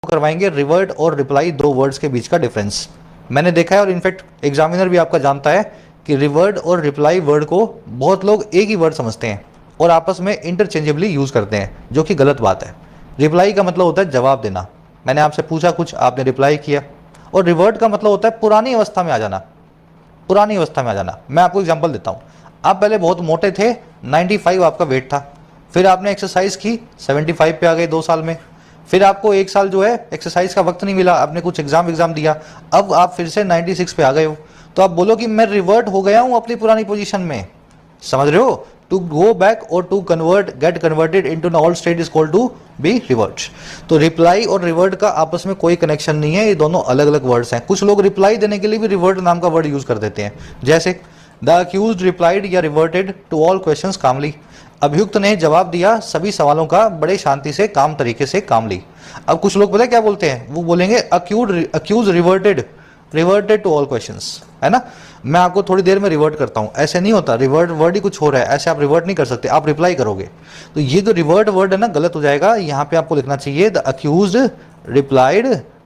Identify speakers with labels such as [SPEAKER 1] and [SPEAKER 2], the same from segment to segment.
[SPEAKER 1] करवाएंगे रिवर्ट और रिप्लाई, दो वर्ड्स के बीच का डिफरेंस। मैंने देखा है और इनफैक्ट एग्जामिनर भी आपका जानता है कि रिवर्ट और रिप्लाई वर्ड को बहुत लोग एक ही वर्ड समझते हैं और आपस में इंटरचेंजेबली यूज़ करते हैं, जो कि गलत बात है। रिप्लाई का मतलब होता है जवाब देना, मैंने आपसे पूछा कुछ, आपने रिप्लाई किया। और रिवर्ट का मतलब होता है पुरानी अवस्था में आ जाना, पुरानी अवस्था में आ जाना। मैं आपको एग्जांपल देता हूँ। आप पहले बहुत मोटे थे, 95 आपका वेट था, फिर आपने एक्सरसाइज की, 75 पे आ गए 2 साल में। फिर आपको 1 साल जो है एक्सरसाइज का वक्त नहीं मिला, आपने कुछ एग्जाम दिया, अब आप फिर से 96 पे आ गए हो। तो आप बोलो कि मैं रिवर्ट हो गया हूँ अपनी पुरानी पोजीशन में, समझ रहे हो? टू गो बैक और to convert, get converted into all state is called to be revert. तो रिप्लाई और रिवर्ट का आपस में कोई कनेक्शन नहीं है, ये दोनों अलग अलग वर्ड्स हैं। कुछ लोग रिप्लाई देने के लिए भी रिवर्ट नाम का वर्ड यूज कर देते हैं, जैसे द अक्यूज्ड रिप्लाइड या रिवर्टेड टू ऑल क्वेश्चंस कामली। अभियुक्त ने जवाब दिया सभी सवालों का बड़े शांति से, काम तरीके से, कामली। अब कुछ लोग पता है क्या बोलते हैं, वो बोलेंगे accuse reverted to all questions, है ना। मैं आपको थोड़ी देर में रिवर्ट करता हूं, ऐसे नहीं होता, रिवर्ट वर्ड ही कुछ हो रहा है, ऐसे आप रिवर्ट नहीं कर सकते, आप रिप्लाई करोगे। तो ये जो रिवर्ट वर्ड है ना, गलत हो जाएगा। यहां पे आपको लिखना चाहिए the accused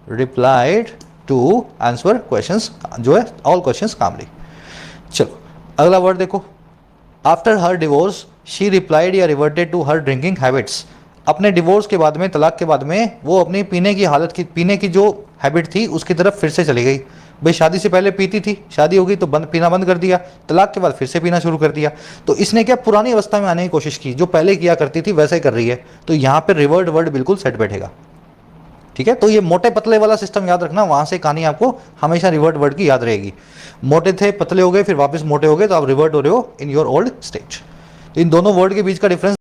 [SPEAKER 1] replied to answer questions, जो है ऑल क्वेश्चंस कामली। चलो अगला वर्ड देखो, after her divorce she replied या reverted to her drinking habits. अपने डिवोर्स के बाद में, तलाक के बाद में, वो अपनी पीने की हालत की, पीने की जो हैबिट थी उसकी तरफ फिर से चली गई। भाई शादी से पहले पीती थी, शादी हो गई तो पीना बंद कर दिया, तलाक के बाद फिर से पीना शुरू कर दिया। तो इसने क्या पुरानी अवस्था में आने की कोशिश की, जो पहले किया करती थी वैसे ही कर रही है। तो यहाँ पे रिवर्ट वर्ड बिल्कुल सेट बैठेगा, ठीक है। तो ये मोटे पतले वाला सिस्टम याद रखना, वहां से कहानी आपको हमेशा रिवर्ट वर्ड की याद रहेगी। मोटे थे, पतले हो गए, फिर वापस मोटे हो गए, तो आप रिवर्ट हो रहे हो इन योर ओल्ड स्टेज। इन दोनों वर्ड के बीच का डिफरेंस